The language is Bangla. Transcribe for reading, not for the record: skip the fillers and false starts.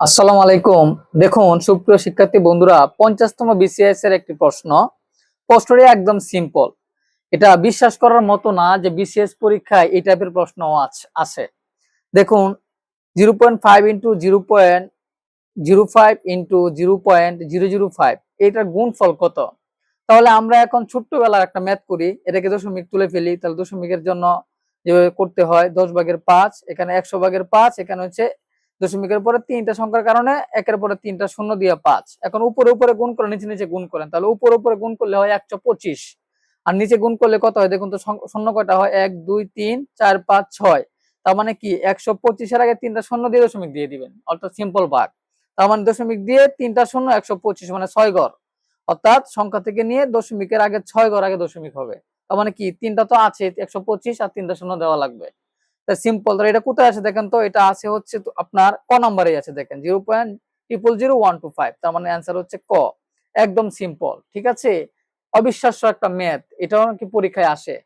আসসালামু আলাইকুম। দেখুন সুপ্রিয় শিক্ষার্থী বন্ধুরা, 50তম বিসিএস এর একটি প্রশ্নটি একদম সিম্পল। এটা বিশ্বাস করার মতো না যে বিসিএস পরীক্ষায় এই টাইপের প্রশ্ন আসে। দেখুন 0.5 ইন্টু 0.05 ইন্টু 0.005 এটার গুণফল কত? তাহলে আমরা এখন ছোট্টবেলার একটা ম্যাথ করি, এটাকে দশমিক তুলে ফেলি। তাহলে দশমিকের জন্য যেভাবে করতে হয় 10/5, এখানে 100/5, এখানে হচ্ছে দশমিকের পরে তিনটা সংখ্যার কারণে একের পরে তিনটা শূন্য দিয়ে 5। এখন উপরে উপরে গুণ করে নিচে নিচে গুণ করেন, তাহলে উপরে উপরে গুণ করলে হয় 125, আর নিচে গুণ করলে কত হয় দেখুন তো। শূন্য কয়টা হয়? 1 2 3 4 5 6। তার মানে কি 125-এর আগে তিনটা শূন্য দিয়ে দশমিক দিয়ে দিবেন, অর্থাৎ সিম্পল ভাগ। তার মানে দশমিক দিয়ে তিনটা শূন্য 125 মানে 6 ঘর, অর্থাৎ সংখ্যা থেকে নিয়ে দশমিকের আগে 6 ঘর আগে দশমিক হবে। তার মানে কি তিনটা তো আছে 125 আর তিনটা শূন্য দেওয়া লাগবে। সিম্পল। তাহলে এটা কোথায় আছে দেখেন তো, এটা আছে হচ্ছে তো আপনার ক নম্বরে আছে, দেখেন 0.0000125। তার মানে অ্যান্সার হচ্ছে ক। একদম সিম্পল, ঠিক আছে। অবিশ্বাস্য একটা ম্যাথ, এটাও কি পরীক্ষায় আসে।